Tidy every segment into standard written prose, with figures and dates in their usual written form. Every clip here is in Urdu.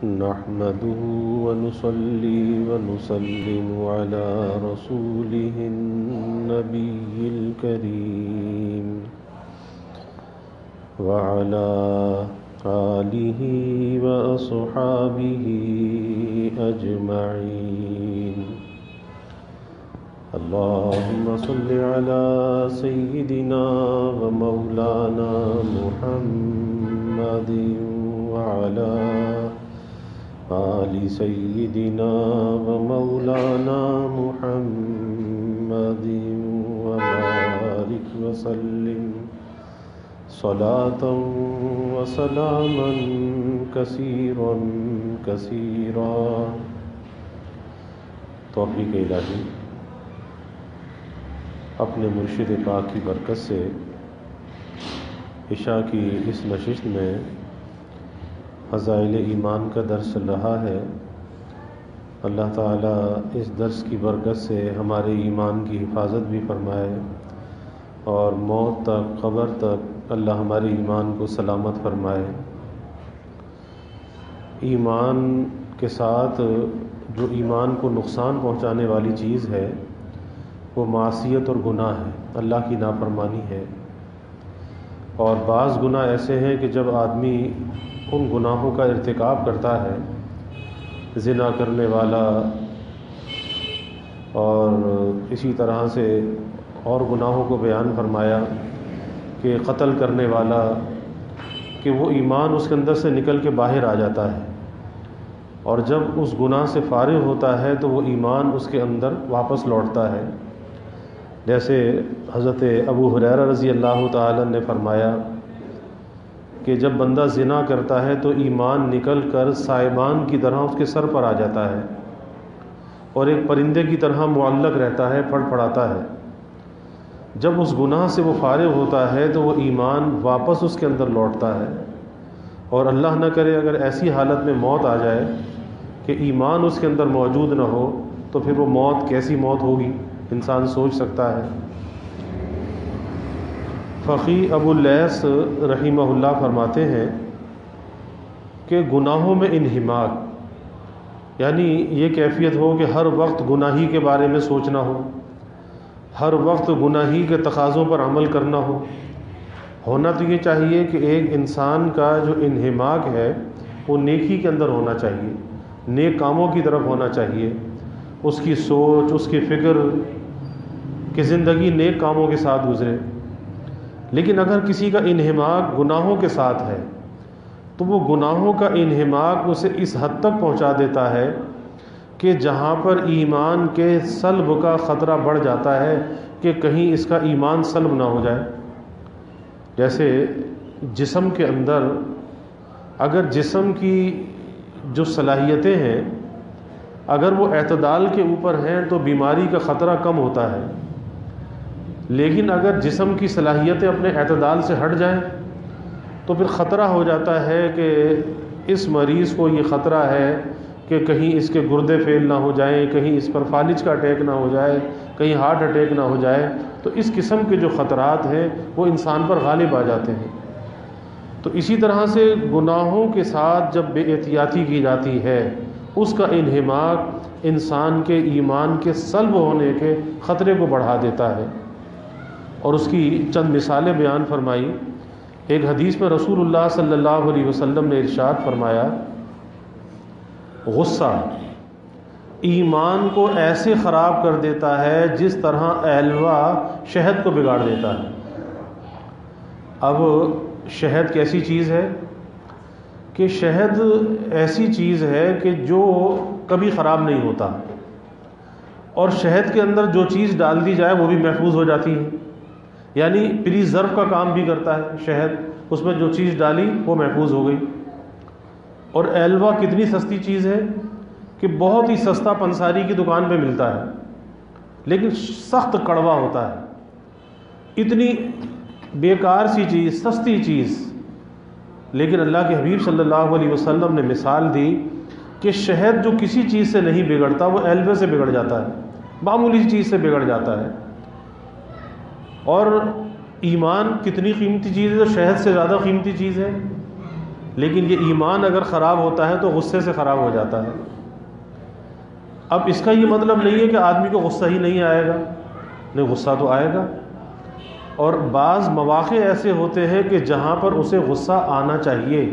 نحمده ونصلي ونسلم على رسوله النبي الكريم وعلى آله وأصحابه أجمعين. اللهم صل على سيدنا ومولانا محمد وعلى آل سيدنا ومولانا محمد وبارك وسلم صلاة وسلاما كثيرا كثيرا. توفیق الہی اپنے مرشد پاک کی برکت سے عشاء کی اس نشست میں فضائل ایمان کا درس چل رہا ہے. اللہ تعالیٰ اس درس کی برکت سے ہمارے ایمان کی حفاظت بھی فرمائے اور موت تک قبر تک اللہ ہمارے ایمان کو سلامت فرمائے. ایمان کے ساتھ جو ایمان کو نقصان پہنچانے والی چیز ہے وہ معصیت اور گناہ ہے، اللہ کی نافرمانی ہے. اور بعض گناہ ایسے ہیں کہ جب آدمی ان گناہوں کا ارتکاب کرتا ہے، زنا کرنے والا اور اسی طرح سے اور گناہوں کو بیان فرمایا کہ قتل کرنے والا، کہ وہ ایمان اس کے اندر سے نکل کے باہر آ جاتا ہے اور جب اس گناہ سے فارغ ہوتا ہے تو وہ ایمان اس کے اندر واپس لوٹتا ہے. جیسے حضرت ابو ہریرہ رضی اللہ تعالی نے فرمایا کہ جب بندہ زنا کرتا ہے تو ایمان نکل کر سائبان کی طرح اس کے سر پر آ جاتا ہے اور ایک پرندے کی طرح معلق رہتا ہے، پھڑ پھڑاتا ہے. جب اس گناہ سے وہ فارغ ہوتا ہے تو وہ ایمان واپس اس کے اندر لوٹتا ہے. اور اللہ نہ کرے اگر ایسی حالت میں موت آ جائے کہ ایمان اس کے اندر موجود نہ ہو تو پھر وہ موت کیسی موت ہوگی انسان سوچ سکتا ہے. فقی ابو اللیث رحمہ اللہ فرماتے ہیں کہ گناہوں میں انہماک، یعنی یہ کیفیت ہو کہ ہر وقت گناہی کے بارے میں سوچنا ہو، ہر وقت گناہی کے تقاضوں پر عمل کرنا ہو. ہونا تو یہ چاہیے کہ ایک انسان کا جو انہماک ہے وہ نیکی کے اندر ہونا چاہیے، نیک کاموں کی طرف ہونا چاہیے. اس کی سوچ، اس کی فکر کہ زندگی نیک کاموں کے ساتھ گزرے. لیکن اگر کسی کا انہماک گناہوں کے ساتھ ہے تو وہ گناہوں کا انہماک اسے اس حد تک پہنچا دیتا ہے کہ جہاں پر ایمان کے سلب کا خطرہ بڑھ جاتا ہے کہ کہیں اس کا ایمان سلب نہ ہو جائے. جیسے جسم کے اندر اگر جسم کی جو صلاحیتیں ہیں اگر وہ اعتدال کے اوپر ہیں تو بیماری کا خطرہ کم ہوتا ہے، لیکن اگر جسم کی صلاحیتیں اپنے اعتدال سے ہٹ جائیں تو پھر خطرہ ہو جاتا ہے کہ اس مریض کو یہ خطرہ ہے کہ کہیں اس کے گردے فیل نہ ہو جائیں، کہیں اس پر فالج کا اٹیک نہ ہو جائے، کہیں ہارٹ اٹیک نہ ہو جائے. تو اس قسم کے جو خطرات ہیں وہ انسان پر غالب آ جاتے ہیں. تو اسی طرح سے گناہوں کے ساتھ جب بے احتیاطی کی جاتی ہے اس کا انہماک انسان کے ایمان کے سلب ہونے کے خطرے کو بڑھا دیتا ہے. اور اس کی چند مثالیں بیان فرمائی. ایک حدیث میں رسول اللہ صلی اللہ علیہ وسلم نے ارشاد فرمایا، غصہ ایمان کو ایسے خراب کر دیتا ہے جس طرح ایلوا شہد کو بگاڑ دیتا ہے. اب شہد کیسی چیز ہے کہ شہد ایسی چیز ہے کہ جو کبھی خراب نہیں ہوتا، اور شہد کے اندر جو چیز ڈال دی جائے وہ بھی محفوظ ہو جاتی ہے، یعنی پریزرو کا کام بھی کرتا ہے شہد. اس میں جو چیز ڈالی وہ محفوظ ہو گئی. اور ایلوا کتنی سستی چیز ہے کہ بہت ہی سستا پنساری کی دکان پہ ملتا ہے لیکن سخت کڑوا ہوتا ہے. اتنی بیکار سی چیز، سستی چیز، لیکن اللہ کے حبیب صلی اللہ علیہ وسلم نے مثال دی کہ شہد جو کسی چیز سے نہیں بگڑتا وہ ایلوے سے بگڑ جاتا ہے، معمولی چیز سے بگڑ جاتا ہے. اور ایمان کتنی قیمتی چیز ہے، شہد سے زیادہ قیمتی چیز ہے. لیکن یہ ایمان اگر خراب ہوتا ہے تو غصے سے خراب ہو جاتا ہے۔ اب اس کا یہ مطلب نہیں ہے کہ آدمی کو غصہ ہی نہیں آئے گا، نہیں، غصہ تو آئے گا، اور بعض مواقع ایسے ہوتے ہیں کہ جہاں پر اسے غصہ آنا چاہیے،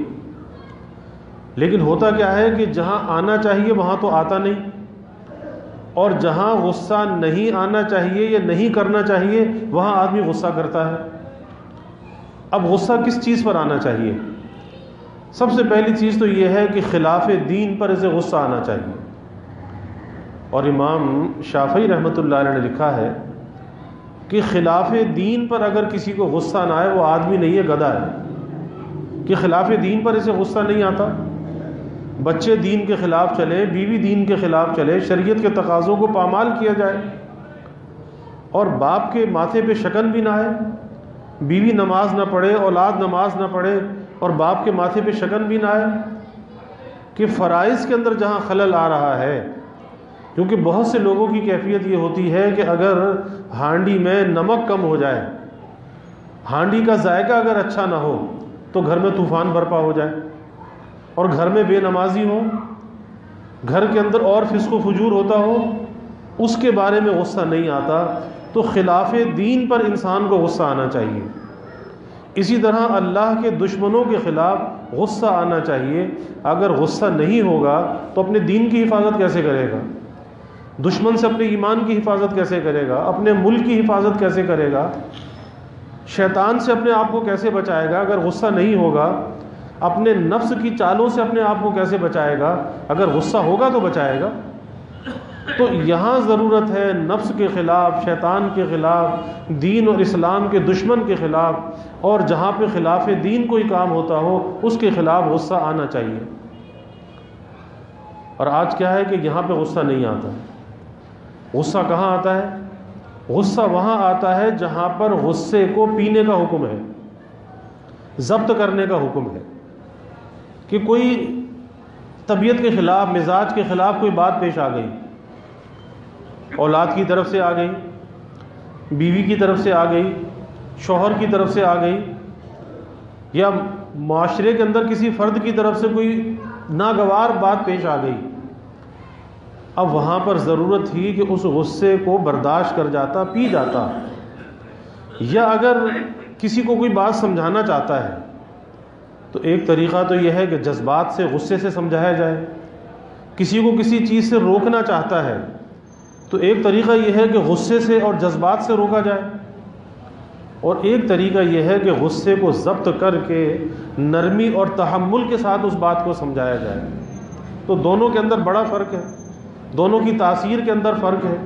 لیکن ہوتا کیا ہے کہ جہاں آنا چاہیے وہاں تو آتا نہیں، اور جہاں غصہ نہیں آنا چاہیے یا نہیں کرنا چاہیے وہاں آدمی غصہ کرتا ہے۔ اب غصہ کس چیز پر آنا چاہیے؟ سب سے پہلی چیز تو یہ ہے کہ خلاف دین پر اسے غصہ آنا چاہیے، اور امام شافعی رحمۃ اللہ علیہ نے لکھا ہے کہ خلاف دین پر اگر کسی کو غصہ نہ آئے وہ آدمی نہیں ہے، گدھا ہے، کہ خلاف دین پر اسے غصہ نہیں آتا۔ بچے دین کے خلاف چلے، بیوی دین کے خلاف چلے، شریعت کے تقاضوں کو پامال کیا جائے، اور باپ کے ماتھے پہ شکن بھی نہ آئے، بیوی نماز نہ پڑھے، اولاد نماز نہ پڑھے، اور باپ کے ماتھے پہ شکن بھی نہ آئے، کہ فرائض کے اندر جہاں خلل آ رہا ہے، کیونکہ بہت سے لوگوں کی کیفیت یہ ہوتی ہے کہ اگر ہانڈی میں نمک کم ہو جائے، ہانڈی کا ذائقہ اگر اچھا نہ ہو تو گھر میں طوفان برپا ہو جائے، اور گھر میں بے نمازی ہو، گھر کے اندر اور فسق و فجور ہوتا ہو، اس کے بارے میں غصہ نہیں آتا۔ تو خلاف دین پر انسان کو غصہ آنا چاہیے۔ اسی طرح اللہ کے دشمنوں کے خلاف غصہ آنا چاہیے۔ اگر غصہ نہیں ہوگا تو اپنے دین کی حفاظت کیسے کرے گا؟ دشمن سے اپنے ایمان کی حفاظت کیسے کرے گا؟ اپنے ملک کی حفاظت کیسے کرے گا؟ شیطان سے اپنے آپ کو کیسے بچائے گا اگر غصہ نہیں ہوگا؟ اپنے نفس کی چالوں سے اپنے آپ کو کیسے بچائے گا؟ اگر غصہ ہوگا تو بچائے گا۔ تو یہاں ضرورت ہے نفس کے خلاف، شیطان کے خلاف، دین اور اسلام کے دشمن کے خلاف، اور جہاں پہ خلاف دین کوئی کام ہوتا ہو اس کے خلاف غصہ آنا چاہیے۔ اور آج کیا ہے کہ یہاں پہ غصہ نہیں آتا۔ غصہ کہاں آتا ہے؟ غصہ وہاں آتا ہے جہاں پر غصے کو پینے کا حکم ہے، ضبط کرنے کا حکم ہے، کہ کوئی طبیعت کے خلاف، مزاج کے خلاف کوئی بات پیش آ گئی، اولاد کی طرف سے آ گئی، بیوی کی طرف سے آ گئی، شوہر کی طرف سے آ گئی، یا معاشرے کے اندر کسی فرد کی طرف سے کوئی ناگوار بات پیش آ گئی۔ اب وہاں پر ضرورت تھی کہ اس غصے کو برداشت کر جاتا، پی جاتا، یا اگر کسی کو کوئی بات سمجھانا چاہتا ہے تو ایک طریقہ تو یہ ہے کہ جذبات سے، غصے سے سمجھایا جائے۔ کسی کو کسی چیز سے روکنا چاہتا ہے تو ایک طریقہ یہ ہے کہ غصے سے اور جذبات سے روکا جائے، اور ایک طریقہ یہ ہے کہ غصے کو ضبط کر کے نرمی اور تحمل کے ساتھ اس بات کو سمجھایا جائے۔ تو دونوں کے اندر بڑا فرق ہے، دونوں کی تاثیر کے اندر فرق ہے،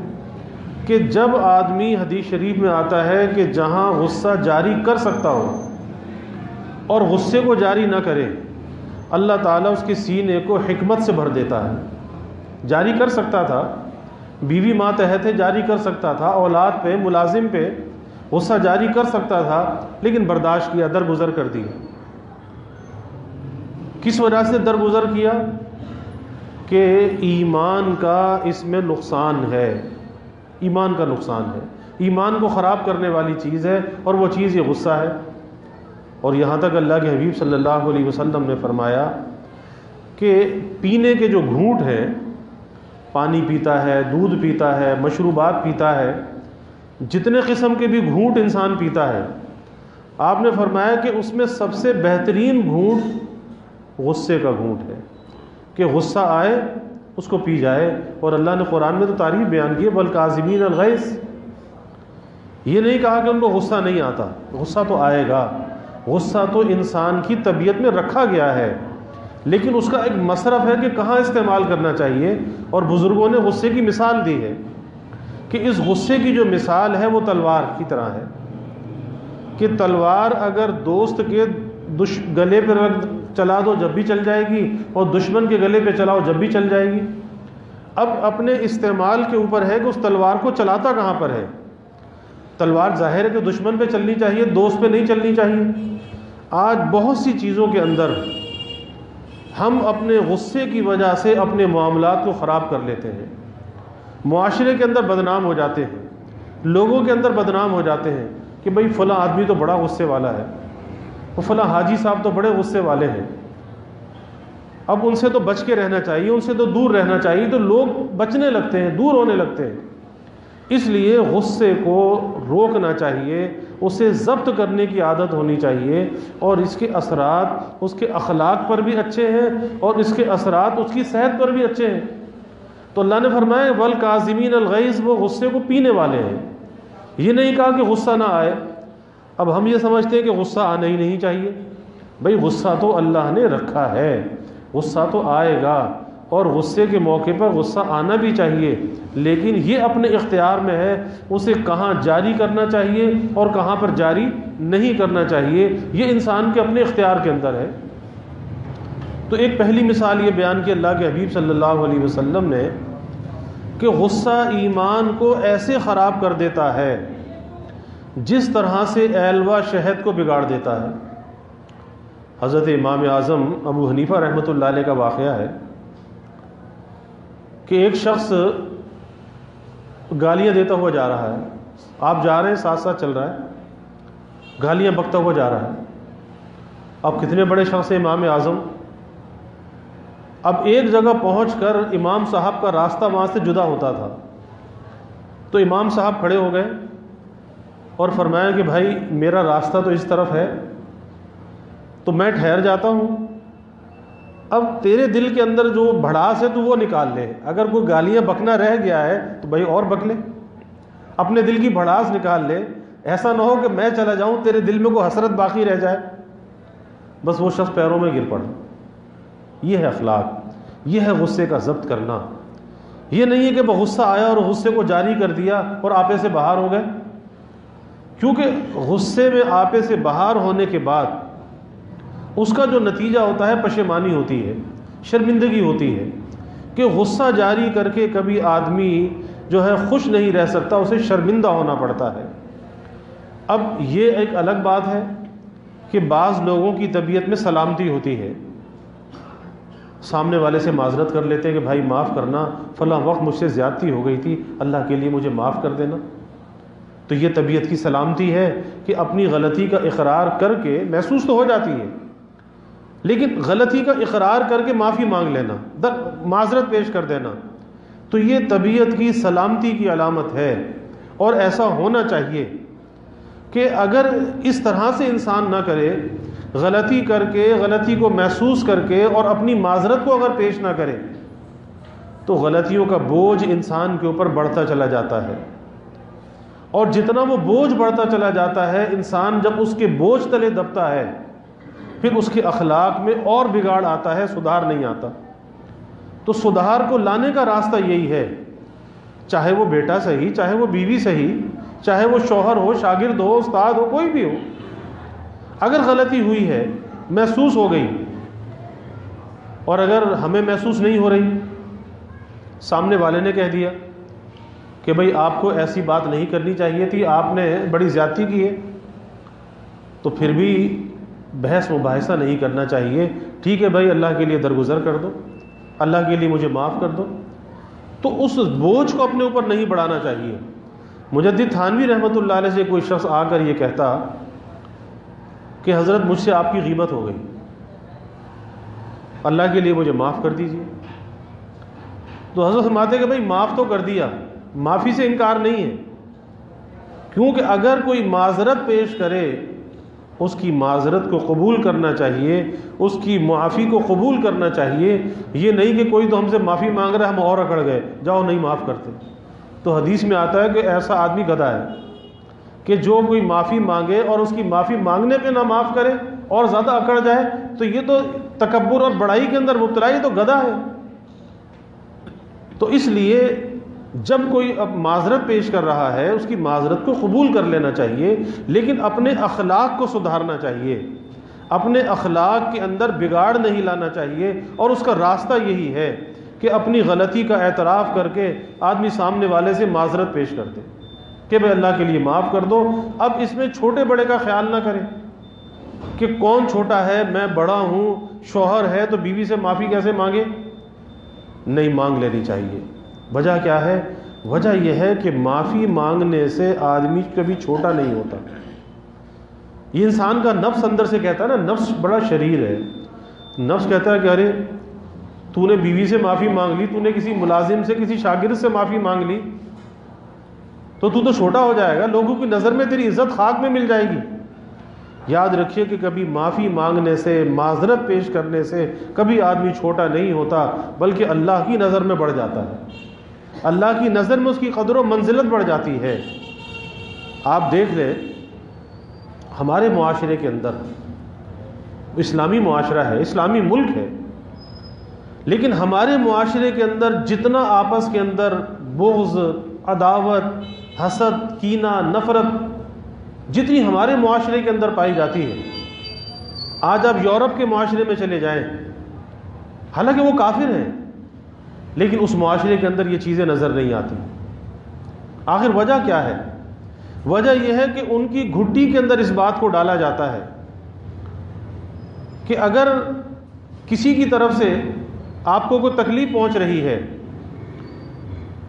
کہ جب آدمی، حدیث شریف میں آتا ہے کہ جہاں غصہ جاری کر سکتا ہو اور غصے کو جاری نہ کرے، اللہ تعالیٰ اس کے سینے کو حکمت سے بھر دیتا ہے۔ جاری کر سکتا تھا، بیوی ماتحت ہے، جاری کر سکتا تھا، اولاد پہ، ملازم پہ غصہ جاری کر سکتا تھا، لیکن برداشت کیا، درگزر کر دیا۔ کس وجہ سے درگزر کیا؟ کہ ایمان کا اس میں نقصان ہے، ایمان کا نقصان ہے، ایمان کو خراب کرنے والی چیز ہے، اور وہ چیز یہ غصہ ہے۔ اور یہاں تک اللہ کے حبیب صلی اللہ علیہ وسلم نے فرمایا کہ پینے کے جو گھونٹ ہیں، پانی پیتا ہے، دودھ پیتا ہے، مشروبات پیتا ہے، جتنے قسم کے بھی گھونٹ انسان پیتا ہے، آپ نے فرمایا کہ اس میں سب سے بہترین گھونٹ غصے کا گھونٹ ہے، کہ غصہ آئے اس کو پی جائے۔ اور اللہ نے قرآن میں تو تعریف بیان کی ہے، وَالْكَاظِمِينَ الْغَيْظَ، یہ نہیں کہا کہ ان کو غصہ نہیں آتا، غصہ تو آئے گا، غصہ تو انسان کی طبیعت میں رکھا گیا ہے، لیکن اس کا ایک مصرف ہے کہ کہاں استعمال کرنا چاہیے۔ اور بزرگوں نے غصے کی مثال دی ہے کہ اس غصے کی جو مثال ہے وہ تلوار کی طرح ہے، کہ تلوار اگر دوست کے گلے پہ چلا دو جب بھی چل جائے گی، اور دشمن کے گلے پہ چلاؤ جب بھی چل جائے گی۔ اب اپنے استعمال کے اوپر ہے کہ اس تلوار کو چلاتا کہاں پر ہے۔ تلوار ظاہر ہے کہ دشمن پہ چلنی چاہیے، دوست پہ نہیں چلنی چاہیے۔ آج بہت سی چیزوں کے اندر ہم اپنے غصے کی وجہ سے اپنے معاملات کو خراب کر لیتے ہیں، معاشرے کے اندر بدنام ہو جاتے ہیں، لوگوں کے اندر بدنام ہو جاتے ہیں کہ بھئی فلاں آدمی تو بڑا غصے والا ہے، وہ فلاں حاجی صاحب تو بڑے غصے والے ہیں۔ اب ان سے تو بچ کے رہنا چاہیے، ان سے تو دور رہنا چاہیے، تو لوگ بچنے لگتے ہیں، دور ہونے لگتے ہیں۔ اس لیے غصے کو روکنا چاہیے، اسے ضبط کرنے کی عادت ہونی چاہیے، اور اس کے اثرات اس کے اخلاق پر بھی اچھے ہیں اور اس کے اثرات اس کی صحت پر بھی اچھے ہیں۔ تو اللہ نے فرمایا والکاظمین الغیظ، وہ غصے کو پینے والے ہیں۔ یہ نہیں کہا کہ غصہ نہ آئے۔ اب ہم یہ سمجھتے ہیں کہ غصہ آنا ہی نہیں چاہیے۔ بھئی غصہ تو اللہ نے رکھا ہے، غصہ تو آئے گا، اور غصے کے موقع پر غصہ آنا بھی چاہیے، لیکن یہ اپنے اختیار میں ہے اسے کہاں جاری کرنا چاہیے اور کہاں پر جاری نہیں کرنا چاہیے، یہ انسان کے اپنے اختیار کے اندر ہے۔ تو ایک پہلی مثال یہ بیان کی اللہ کے حبیب صلی اللہ علیہ وسلم نے کہ غصہ ایمان کو ایسے خراب کر دیتا ہے جس طرح سے ایلوا شہد کو بگاڑ دیتا ہے۔ حضرت امام اعظم ابو حنیفہ رحمۃ اللہ علیہ کا واقعہ ہے کہ ایک شخص گالیاں دیتا ہوا جا رہا ہے، آپ جا رہے ہیں، ساتھ ساتھ چل رہا ہے، گالیاں بکتا ہوا جا رہا ہے۔ اب کتنے بڑے شخص ہیں امام اعظم، اب ایک جگہ پہنچ کر امام صاحب کا راستہ وہاں سے جدا ہوتا تھا، تو امام صاحب کھڑے ہو گئے اور فرمایا کہ بھائی میرا راستہ تو اس طرف ہے، تو میں ٹھہر جاتا ہوں، اب تیرے دل کے اندر جو بھڑاس ہے تو وہ نکال لے، اگر کوئی گالیاں بکنا رہ گیا ہے تو بھائی اور بک لے، اپنے دل کی بھڑاس نکال لے، ایسا نہ ہو کہ میں چلا جاؤں تیرے دل میں کوئی حسرت باقی رہ جائے۔ بس وہ شخص پیروں میں گر پڑا۔ یہ ہے اخلاق، یہ ہے غصے کا ضبط کرنا۔ یہ نہیں ہے کہ غصہ آیا اور غصے کو جاری کر دیا اور آپے سے باہر ہو گئے، کیونکہ غصے میں آپے سے باہر ہونے کے بعد اس کا جو نتیجہ ہوتا ہے پشیمانی ہوتی ہے، شرمندگی ہوتی ہے، کہ غصہ جاری کر کے کبھی آدمی جو ہے خوش نہیں رہ سکتا، اسے شرمندہ ہونا پڑتا ہے۔ اب یہ ایک الگ بات ہے کہ بعض لوگوں کی طبیعت میں سلامتی ہوتی ہے، سامنے والے سے معذرت کر لیتے ہیں کہ بھائی معاف کرنا، فلاں وقت مجھ سے زیادتی ہو گئی تھی، اللہ کے لیے مجھے معاف کر دینا۔ تو یہ طبیعت کی سلامتی ہے کہ اپنی غلطی کا اقرار کر کے، محسوس تو ہو جاتی ہے لیکن غلطی کا اقرار کر کے معافی مانگ لینا، معذرت پیش کر دینا، تو یہ طبیعت کی سلامتی کی علامت ہے۔ اور ایسا ہونا چاہیے کہ اگر اس طرح سے انسان نہ کرے، غلطی کر کے، غلطی کو محسوس کر کے اور اپنی معذرت کو اگر پیش نہ کرے، تو غلطیوں کا بوجھ انسان کے اوپر بڑھتا چلا جاتا ہے، اور جتنا وہ بوجھ بڑھتا چلا جاتا ہے، انسان جب اس کے بوجھ تلے دبتا ہے، پھر اس کے اخلاق میں اور بگاڑ آتا ہے، سدھار نہیں آتا۔ تو سدھار کو لانے کا راستہ یہی ہے، چاہے وہ بیٹا صحیح، چاہے وہ بیوی صحیح، چاہے وہ شوہر ہو، شاگرد ہو، استاد ہو، کوئی بھی ہو، اگر غلطی ہوئی ہے، محسوس ہو گئی، اور اگر ہمیں محسوس نہیں ہو رہی، سامنے والے نے کہہ دیا کہ بھئی آپ کو ایسی بات نہیں کرنی چاہیے تھی، آپ نے بڑی زیادتی کی ہے، تو پھر بھی بحث مباحثہ نہیں کرنا چاہیے۔ ٹھیک ہے بھائی، اللہ کے لیے درگزر کر دو، اللہ کے لیے مجھے معاف کر دو، تو اس بوجھ کو اپنے اوپر نہیں بڑھانا چاہیے۔ مجدد تھانوی رحمۃ اللہ علیہ سے کوئی شخص آ کر یہ کہتا کہ حضرت مجھ سے آپ کی غیبت ہو گئی، اللہ کے لیے مجھے معاف کر دیجیے، تو حضرت فرماتے کہ بھائی معاف تو کر دیا، معافی سے انکار نہیں ہے، کیونکہ اگر کوئی معذرت پیش کرے، اس کی معذرت کو قبول کرنا چاہیے، اس کی معافی کو قبول کرنا چاہیے، یہ نہیں کہ کوئی تو ہم سے معافی مانگ رہا ہے، ہم اور اکڑ گئے، جاؤ نہیں معاف کرتے۔ تو حدیث میں آتا ہے کہ ایسا آدمی گدھا ہے کہ جو کوئی معافی مانگے اور اس کی معافی مانگنے پہ نہ معاف کرے اور زیادہ اکڑ جائے، تو یہ تو تکبر اور بڑائی کے اندر مبتلا، یہ تو گدھا ہے۔ تو اس لیے جب کوئی اب معذرت پیش کر رہا ہے، اس کی معذرت کو قبول کر لینا چاہیے، لیکن اپنے اخلاق کو سدھارنا چاہیے، اپنے اخلاق کے اندر بگاڑ نہیں لانا چاہیے، اور اس کا راستہ یہی ہے کہ اپنی غلطی کا اعتراف کر کے آدمی سامنے والے سے معذرت پیش کر دے کہ بھئی اللہ کے لیے معاف کر دو۔ اب اس میں چھوٹے بڑے کا خیال نہ کریں کہ کون چھوٹا ہے، میں بڑا ہوں، شوہر ہے تو بیوی سے معافی کیسے مانگے، نہیں مانگ لینی چاہیے۔ وجہ کیا ہے؟ وجہ یہ ہے کہ معافی مانگنے سے آدمی کبھی چھوٹا نہیں ہوتا۔ یہ انسان کا نفس اندر سے کہتا ہے نا، نفس بڑا شریر ہے، نفس کہتا ہے کہ ارے تو نے بیوی سے معافی مانگ لی، تو نے کسی ملازم سے، کسی شاگرد سے معافی مانگ لی، تو چھوٹا ہو جائے گا، لوگوں کی نظر میں تیری عزت خاک میں مل جائے گی۔ یاد رکھیے کہ کبھی معافی مانگنے سے، معذرت پیش کرنے سے کبھی آدمی چھوٹا نہیں ہوتا، بلکہ اللہ کی نظر میں بڑھ جاتا ہے، اللہ کی نظر میں اس کی قدر و منزلت بڑھ جاتی ہے۔ آپ دیکھ لیں ہمارے معاشرے کے اندر، اسلامی معاشرہ ہے، اسلامی ملک ہے، لیکن ہمارے معاشرے کے اندر جتنا آپس کے اندر بغض، عداوت، حسد، کینہ، نفرت جتنی ہمارے معاشرے کے اندر پائی جاتی ہے، آج آپ یورپ کے معاشرے میں چلے جائیں، حالانکہ وہ کافر ہیں، لیکن اس معاشرے کے اندر یہ چیزیں نظر نہیں آتی۔ آخر وجہ کیا ہے؟ وجہ یہ ہے کہ ان کی گھٹی کے اندر اس بات کو ڈالا جاتا ہے کہ اگر کسی کی طرف سے آپ کو کوئی تکلیف پہنچ رہی ہے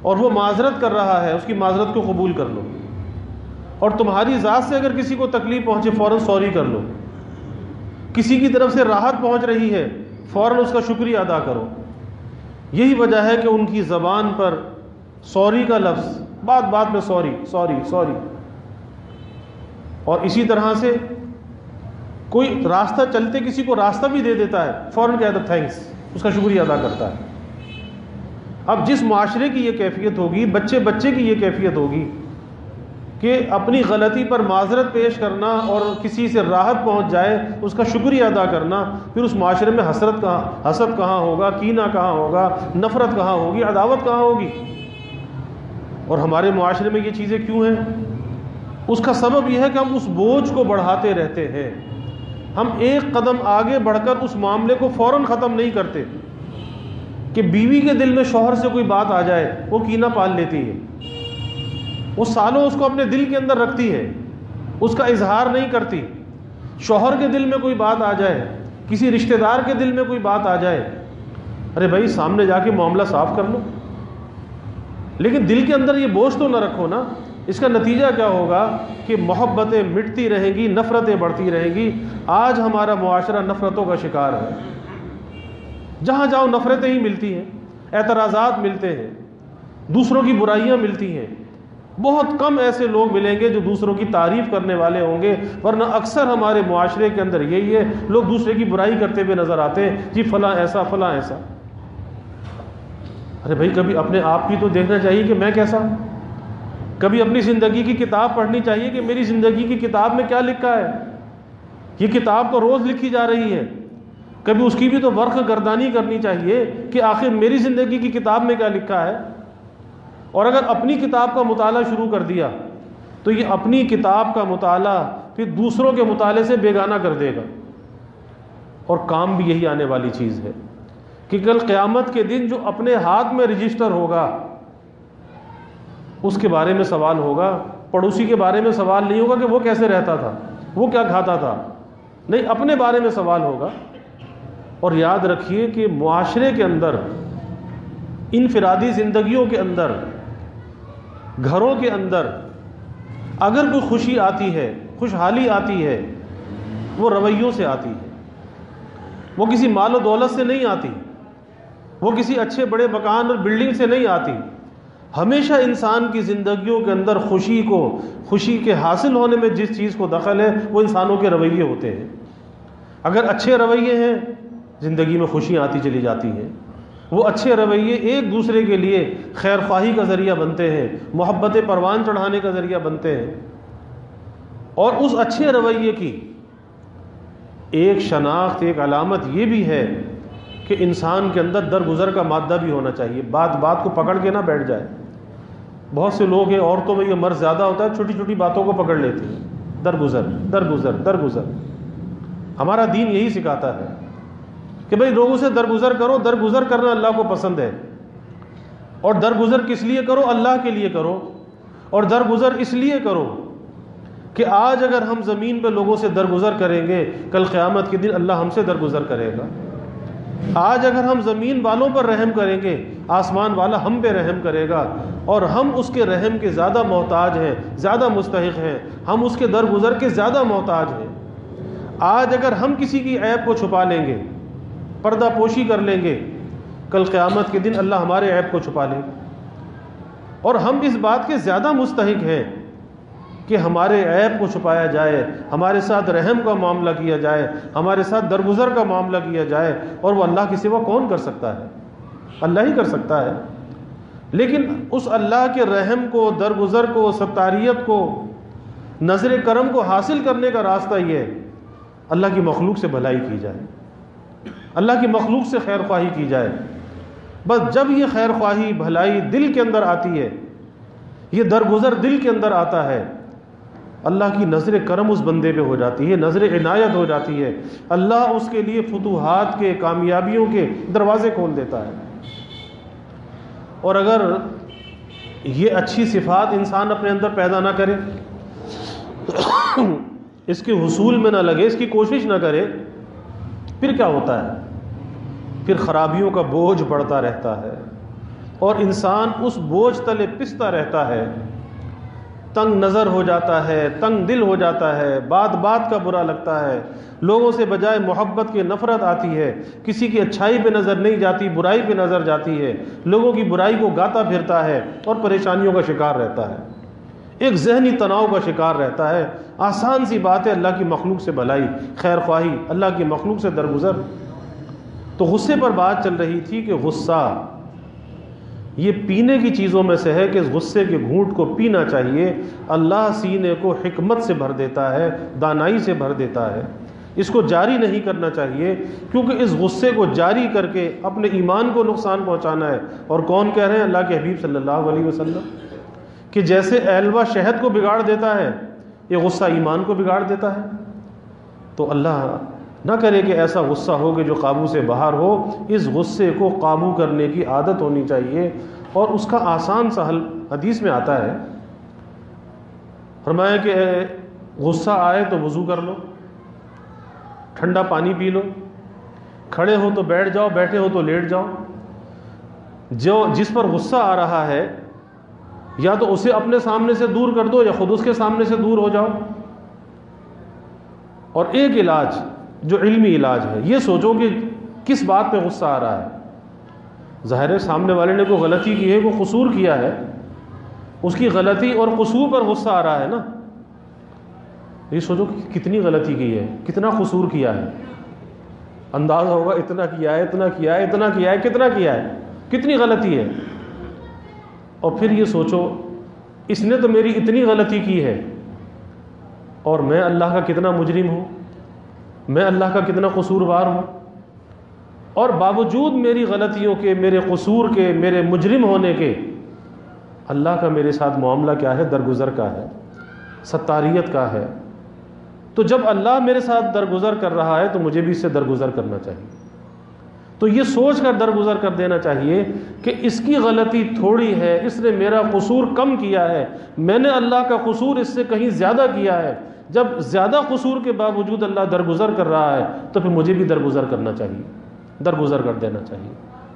اور وہ معذرت کر رہا ہے، اس کی معذرت کو قبول کر لو، اور تمہاری ذات سے اگر کسی کو تکلیف پہنچے فوراً سوری کر لو، کسی کی طرف سے راحت پہنچ رہی ہے فوراً اس کا شکریہ ادا کرو۔ یہی وجہ ہے کہ ان کی زبان پر سوری کا لفظ، بات بات میں سوری سوری سوری، اور اسی طرح سے کوئی راستہ چلتے کسی کو راستہ بھی دے دیتا ہے فوراً کہتا ہے تھینکس، اس کا شکریہ ادا کرتا ہے۔ اب جس معاشرے کی یہ کیفیت ہوگی، بچے بچے کی یہ کیفیت ہوگی کہ اپنی غلطی پر معذرت پیش کرنا اور کسی سے راحت پہنچ جائے اس کا شکریہ ادا کرنا، پھر اس معاشرے میں حسد کہاں ہوگا، کینہ کہاں ہوگا، نفرت کہاں ہوگی، عداوت کہاں ہوگی؟ اور ہمارے معاشرے میں یہ چیزیں کیوں ہیں؟ اس کا سبب یہ ہے کہ ہم اس بوجھ کو بڑھاتے رہتے ہیں، ہم ایک قدم آگے بڑھ کر اس معاملے کو فوراً ختم نہیں کرتے کہ بیوی کے دل میں شوہر سے کوئی بات آ جائے وہ کینہ پال لیتی ہے، وہ سالوں اس کو اپنے دل کے اندر رکھتی ہے، اس کا اظہار نہیں کرتی۔ شوہر کے دل میں کوئی بات آ جائے، کسی رشتہ دار کے دل میں کوئی بات آ جائے، ارے بھائی سامنے جا کے معاملہ صاف کر لو، لیکن دل کے اندر یہ بوجھ تو نہ رکھو نا۔ اس کا نتیجہ کیا ہوگا کہ محبتیں مٹتی رہیں گی، نفرتیں بڑھتی رہیں گی۔ آج ہمارا معاشرہ نفرتوں کا شکار ہے، جہاں جاؤ نفرتیں ہی ملتی ہیں، اعتراضات ملتے ہیں، دوسروں کی برائیاں ملتی ہیں۔ بہت کم ایسے لوگ ملیں گے جو دوسروں کی تعریف کرنے والے ہوں گے، ورنہ اکثر ہمارے معاشرے کے اندر یہی ہے، لوگ دوسرے کی برائی کرتے ہوئے نظر آتے ہیں، جی فلاں ایسا فلاں ایسا۔ ارے بھائی کبھی اپنے آپ کی تو دیکھنا چاہیے کہ میں کیسا ہوں، کبھی اپنی زندگی کی کتاب پڑھنی چاہیے کہ میری زندگی کی کتاب میں کیا لکھا ہے۔ یہ کتاب تو روز لکھی جا رہی ہے، کبھی اس کی بھی تو ورق گردانی کرنی چاہیے کہ آخر میری زندگی کی کتاب میں کیا لکھا ہے۔ اور اگر اپنی کتاب کا مطالعہ شروع کر دیا تو یہ اپنی کتاب کا مطالعہ پھر دوسروں کے مطالعے سے بیگانہ کر دے گا، اور کام بھی یہی آنے والی چیز ہے کہ کل قیامت کے دن جو اپنے ہاتھ میں رجسٹر ہوگا اس کے بارے میں سوال ہوگا، پڑوسی کے بارے میں سوال نہیں ہوگا کہ وہ کیسے رہتا تھا، وہ کیا کھاتا تھا، نہیں، اپنے بارے میں سوال ہوگا۔ اور یاد رکھیے کہ معاشرے کے اندر، انفرادی زندگیوں کے اندر، گھروں کے اندر اگر کوئی خوشی آتی ہے، خوشحالی آتی ہے، وہ رویوں سے آتی ہے، وہ کسی مال و دولت سے نہیں آتی، وہ کسی اچھے بڑے مکان اور بلڈنگ سے نہیں آتی۔ ہمیشہ انسان کی زندگیوں کے اندر خوشی کے حاصل ہونے میں جس چیز کو دخل ہے وہ انسانوں کے رویے ہوتے ہیں۔ اگر اچھے رویے ہیں زندگی میں خوشی آتی چلی جاتی ہے، وہ اچھے رویے ایک دوسرے کے لیے خیر خواہی کا ذریعہ بنتے ہیں، محبت پروان چڑھانے کا ذریعہ بنتے ہیں۔ اور اس اچھے رویے کی ایک شناخت، ایک علامت یہ بھی ہے کہ انسان کے اندر درگزر کا مادہ بھی ہونا چاہیے، بات بات کو پکڑ کے نہ بیٹھ جائے۔ بہت سے لوگ ہیں، عورتوں میں یہ مرض زیادہ ہوتا ہے، چھوٹی چھوٹی باتوں کو پکڑ لیتی ہیں، درگزر درگزر درگزر۔ ہمارا دین یہی سکھاتا ہے کہ بھئی لوگوں سے درگزر کرو، درگزر کرنا اللہ کو پسند ہے، اور درگزر کس لیے کرو؟ اللہ کے لیے کرو، اور درگزر اس لیے کرو کہ آج اگر ہم زمین پہ لوگوں سے درگزر کریں گے، کل قیامت کے دن اللہ ہم سے درگزر کرے گا۔ آج اگر ہم زمین والوں پر رحم کریں گے، آسمان والا ہم پہ رحم کرے گا، اور ہم اس کے رحم کے زیادہ محتاج ہیں، زیادہ مستحق ہیں، ہم اس کے درگزر کے زیادہ محتاج ہیں۔ آج اگر ہم کسی کی عیب کو چھپا لیں گے، پردہ پوشی کر لیں گے، کل قیامت کے دن اللہ ہمارے عیب کو چھپا لے. اور ہم اس بات کے زیادہ مستحق ہیں کہ ہمارے عیب کو چھپایا جائے، ہمارے ساتھ رحم کا معاملہ کیا جائے، ہمارے ساتھ درگزر کا معاملہ کیا جائے، اور وہ اللہ کے سوا کون کر سکتا ہے؟ اللہ ہی کر سکتا ہے. لیکن اس اللہ کے رحم کو، درگزر کو، ستاریت کو، نظر کرم کو حاصل کرنے کا راستہ یہ ہے اللہ کی مخلوق سے بھلائی کی جائے، اللہ کی مخلوق سے خیر خواہی کی جائے. بس جب یہ خیر خواہی، بھلائی دل کے اندر آتی ہے، یہ درگزر دل کے اندر آتا ہے، اللہ کی نظر کرم اس بندے پہ ہو جاتی ہے، نظر عنایت ہو جاتی ہے، اللہ اس کے لیے فتوحات کے، کامیابیوں کے دروازے کھول دیتا ہے. اور اگر یہ اچھی صفات انسان اپنے اندر پیدا نہ کرے، اس کے حصول میں نہ لگے، اس کی کوشش نہ کرے، پھر کیا ہوتا ہے؟ پھر خرابیوں کا بوجھ بڑھتا رہتا ہے اور انسان اس بوجھ تلے پستا رہتا ہے، تنگ نظر ہو جاتا ہے، تنگ دل ہو جاتا ہے، بات بات کا برا لگتا ہے، لوگوں سے بجائے محبت کی نفرت آتی ہے، کسی کی اچھائی پہ نظر نہیں جاتی، برائی پہ نظر جاتی ہے، لوگوں کی برائی کو گاتا پھرتا ہے اور پریشانیوں کا شکار رہتا ہے، ایک ذہنی تناؤ کا شکار رہتا ہے. آسان سی بات ہے اللہ کی مخلوق سے بھلائی، خیر خواہی، اللہ کی مخلوق سے درگزر. تو غصے پر بات چل رہی تھی کہ غصہ یہ پینے کی چیزوں میں سے ہے کہ اس غصے کے گھونٹ کو پینا چاہیے. اللہ سینے کو حکمت سے بھر دیتا ہے، دانائی سے بھر دیتا ہے. اس کو جاری نہیں کرنا چاہیے، کیونکہ اس غصے کو جاری کر کے اپنے ایمان کو نقصان پہنچانا ہے. اور کون کہہ رہے ہیں؟ اللہ کے حبیب صلی اللہ علیہ وسلم، کہ جیسے ایلوا شہد کو بگاڑ دیتا ہے، یہ غصہ ایمان کو بگاڑ دیتا ہے. تو اللہ نہ کرے کہ ایسا غصہ ہو کہ جو قابو سے باہر ہو. اس غصے کو قابو کرنے کی عادت ہونی چاہیے، اور اس کا آسان سا حل حدیث میں آتا ہے. فرمایا کہ غصہ آئے تو وضو کر لو، ٹھنڈا پانی پی لو، کھڑے ہو تو بیٹھ جاؤ، بیٹھے ہو تو لیٹ جاؤ. جس پر غصہ آ رہا ہے یا تو اسے اپنے سامنے سے دور کر دو یا خود اس کے سامنے سے دور ہو جاؤ. اور ایک علاج جو علمی علاج ہے، یہ سوچو کہ کس بات پہ غصہ آ رہا ہے. ظاہر ہے سامنے والے نے کوئی غلطی کی ہے، کوئی قصور کیا ہے، اس کی غلطی اور قصور پر غصہ آ رہا ہے نا. یہ سوچو کہ کتنی غلطی کی ہے، کتنا قصور کیا ہے. اندازہ ہوگا اتنا کیا ہے، اتنا کیا ہے، اتنا کیا ہے، کتنا کیا ہے، کتنی غلطی ہے. اور پھر یہ سوچو اس نے تو میری اتنی غلطی کی ہے، اور میں اللہ کا کتنا مجرم ہوں، میں اللہ کا کتنا قصوروار ہوں، اور باوجود میری غلطیوں کے، میرے قصور کے، میرے مجرم ہونے کے، اللہ کا میرے ساتھ معاملہ کیا ہے؟ درگزر کا ہے، ستاریت کا ہے. تو جب اللہ میرے ساتھ درگزر کر رہا ہے تو مجھے بھی اس سے درگزر کرنا چاہیے. تو یہ سوچ کر درگزر کر دینا چاہیے کہ اس کی غلطی تھوڑی ہے، اس نے میرا قصور کم کیا ہے، میں نے اللہ کا قصور اس سے کہیں زیادہ کیا ہے. جب زیادہ قصور کے باوجود اللہ درگزر کر رہا ہے تو پھر مجھے بھی درگزر کرنا چاہیے، درگزر کر دینا چاہیے.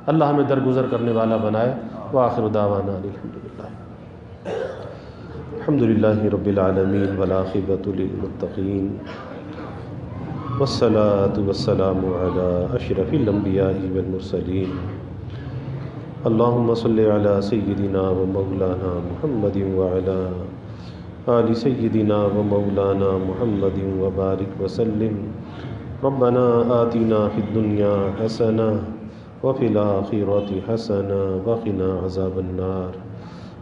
اللہ ہمیں درگزر کرنے والا بنائے. وآخر دعوانا الحمدللہ رب العالمین والعاقبۃ للمتقین والصلاة والسلام علی اشرف الانبیاء والمرسلین. اللہم صل علی سیدنا و مولانا محمد وعلی آل سیدنا و مولانا محمد وبارک وسلم. ربنا آتنا فی الدنیا حسنہ وفی الآخرۃ حسنہ وقنا عذاب النار.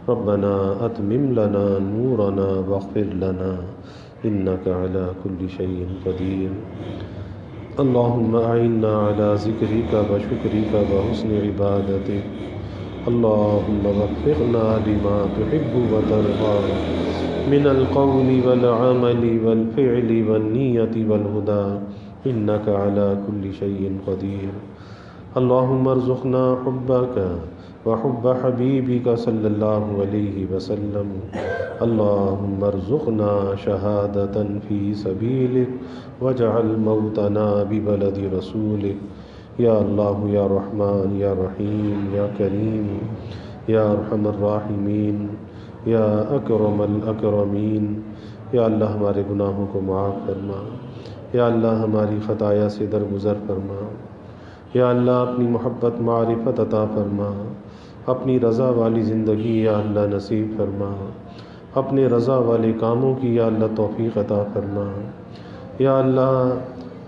ربنا اتمم لنا نورنا واغفر لنا انک علی کل شیء قدیر. اللہم اعنا علی ذکرک و شکرک و حسن عبادتک. اللہم وفقنا لما تحب و ترضى من القول والعمل والفعل والنیة والهدى انک علی کل شیء قدیر. اللہم ارزقنا حبک وحب حبیبک صلی اللہ علیہ وسلم. اللہم ارزقنا شہادة فی سبیلک واجعل موتنا ببلد رسولک. یا اللہ یا رحمان یا رحیم یا کریم یا ارحم الراحمین یا اکرم الاکرمین. یا اللہ ہمارے گناہوں کو معاف فرما، یا اللہ ہماری خطایا سے درگزر فرما. یا اللہ اپنی محبت معرفت عطا فرما، اپنی رضا والی زندگی یا اللہ نصیب فرما، اپنے رضا والے کاموں کی یا اللہ توفیق عطا فرما۔ یا اللہ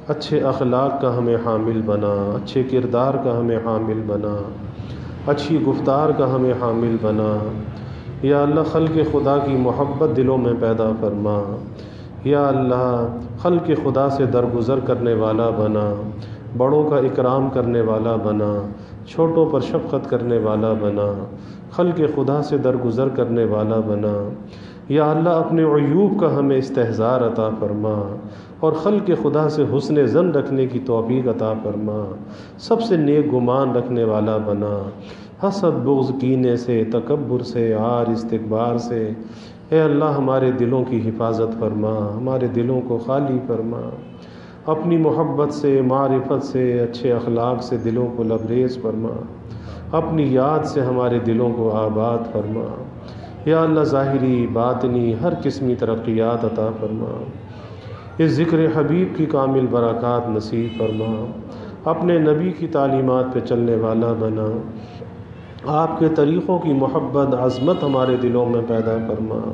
اچھے اخلاق کا ہمیں حامل بنا، اچھے کردار کا ہمیں حامل بنا، اچھی گفتار کا ہمیں حامل بنا۔ یا اللہ خلق خدا کی محبت دلوں میں پیدا فرما۔ یا اللہ خلق خدا سے درگزر کرنے والا بنا، بڑوں کا اکرام کرنے والا بنا، چھوٹوں پر شفقت کرنے والا بنا، خلق خدا سے درگزر کرنے والا بنا۔ یا اللہ اپنے عیوب کا ہمیں استحضار عطا فرما اور خلق خدا سے حسن ظن رکھنے کی توفیق عطا فرما، سب سے نیک گمان رکھنے والا بنا، حسد بغض کینے سے، تکبر سے، عار استکبار سے۔ اے اللہ ہمارے دلوں کی حفاظت فرما، ہمارے دلوں کو خالی فرما، اپنی محبت سے، معرفت سے، اچھے اخلاق سے دلوں کو لبریز فرما، اپنی یاد سے ہمارے دلوں کو آباد فرما۔ یا اللہ ظاہری باطنی ہر قسمی ترقیات عطا فرما، اس ذکر حبیب کی کامل برکات نصیب فرما، اپنے نبی کی تعلیمات پہ چلنے والا بنا، آپ کے طریقوں کی محبت عظمت ہمارے دلوں میں پیدا فرما۔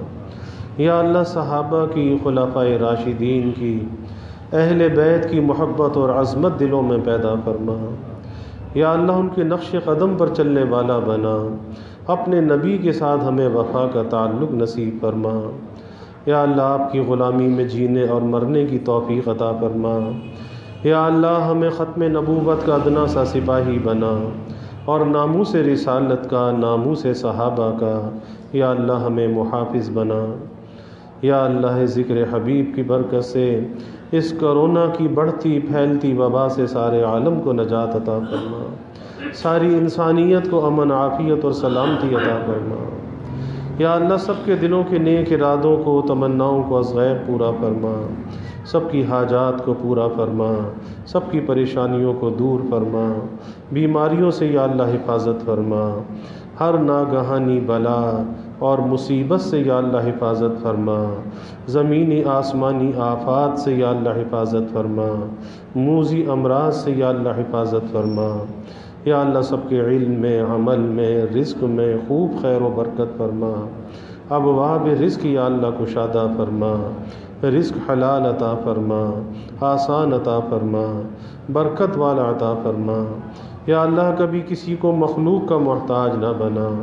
یا اللہ صحابہ کی، خلفائے راشدین کی، اہل بیت کی محبت اور عظمت دلوں میں پیدا فرما۔ یا اللہ ان کے نقش قدم پر چلنے والا بنا، اپنے نبی کے ساتھ ہمیں وفا کا تعلق نصیب فرما۔ یا اللہ آپ کی غلامی میں جینے اور مرنے کی توفیق عطا فرما۔ یا اللہ ہمیں ختم نبوت کا ادنا سا سپاہی بنا اور ناموس رسالت کا، ناموس صحابہ کا یا اللہ ہمیں محافظ بنا۔ یا اللہ ذکر حبیب کی برکت سے اس کرونا کی بڑھتی پھیلتی وبا سے سارے عالم کو نجات عطا فرما، ساری انسانیت کو امن عافیت اور سلامتی عطا فرما۔ یا اللہ سب کے دلوں کے نیک ارادوں کو، تمناؤں کو از غیب پورا فرما، سب کی حاجات کو پورا فرما، سب کی پریشانیوں کو دور فرما، بیماریوں سے یا اللہ حفاظت فرما، ہر ناگہانی بلا اور مصیبت سے یا اللہ حفاظت فرما، زمینی آسمانی آفات سے یا اللہ حفاظت فرما، موذی امراض سے یا اللہ حفاظت فرما۔ یا اللہ سب کے علم میں، عمل میں، رزق میں خوب خیر و برکت فرما، ابواب رزق یا اللہ کشادہ فرما، رزق حلال عطا فرما، آسان عطا فرما، برکت والا عطا فرما۔ یا اللہ کبھی کسی کو مخلوق کا محتاج نہ بنا،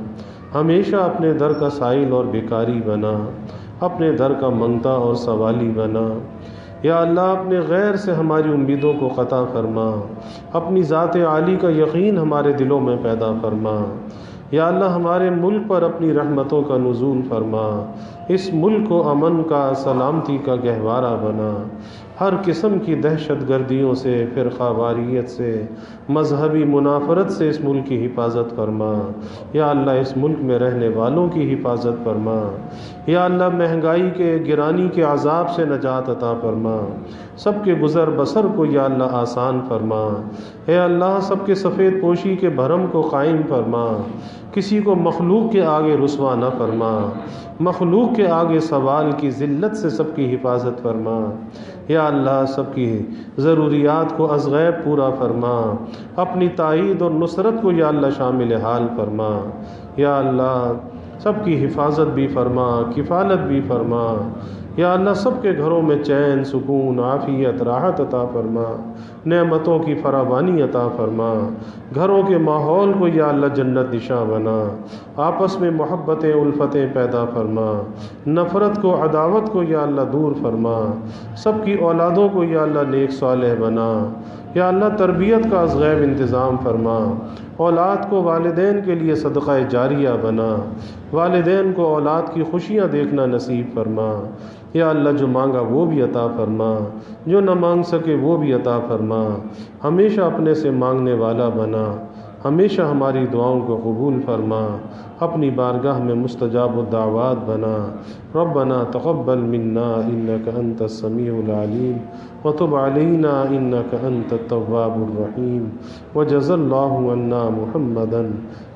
ہمیشہ اپنے در کا سائل اور بیکاری بنا، اپنے در کا منگتا اور سوالی بنا۔ یا اللہ اپنے غیر سے ہماری امیدوں کو قطع فرما، اپنی ذات عالی کا یقین ہمارے دلوں میں پیدا فرما۔ یا اللہ ہمارے ملک پر اپنی رحمتوں کا نزول فرما، اس ملک کو امن کا، سلامتی کا گہوارہ بنا، ہر قسم کی دہشت گردیوں سے، فرقہ واریت سے، مذہبی منافرت سے اس ملک کی حفاظت فرما۔ یا اللہ اس ملک میں رہنے والوں کی حفاظت فرما۔ یا اللہ مہنگائی کے، گرانی کے عذاب سے نجات عطا فرما، سب کے گزر بسر کو یا اللہ آسان فرما۔ اے اللہ سب کے سفید پوشی کے بھرم کو قائم فرما، کسی کو مخلوق کے آگے رسوا نہ فرما، مخلوق کے آگے سوال کی ذلت سے سب کی حفاظت فرما۔ یا اللہ سب کی ضروریات کو از غیب پورا فرما، اپنی تائید اور نصرت کو یا اللہ شامل حال فرما۔ یا اللہ سب کی حفاظت بھی فرما، کفالت بھی فرما۔ یا اللہ سب کے گھروں میں چین، سکون، عافیت، راحت عطا فرما، نعمتوں کی فراوانی عطا فرما، گھروں کے ماحول کو یا اللہ جنت نشاں بنا، آپس میں محبتیں، الفتیں پیدا فرما، نفرت کو، عداوت کو یا اللہ دور فرما، سب کی اولادوں کو یا اللہ نیک صالح بنا۔ یا اللہ تربیت کا از غیب انتظام فرما، اولاد کو والدین کے لیے صدقہ جاریہ بنا، والدین کو اولاد کی خوشیاں دیکھنا نصیب فرما۔ یا اللہ جو مانگا وہ بھی عطا فرما، جو نہ مانگ سکے وہ بھی عطا فرما، ہمیشہ اپنے سے مانگنے والا بنا، ہمیشہ ہماری دعاؤں کو قبول فرما، اپنی بارگاہ میں مستجاب الدعوات بنا۔ ربنا تقبل منا انک انت السمیع العلیم وتب علینا انک انت التواب الرحیم وجزا اللہ عنا محمدا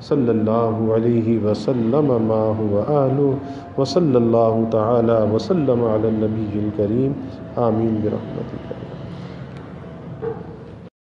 صلی اللہ علیہ وسلم ما هو آلہ وصلی اللہ تعالی وسلم علی النبی الکریم آمین برحمتک۔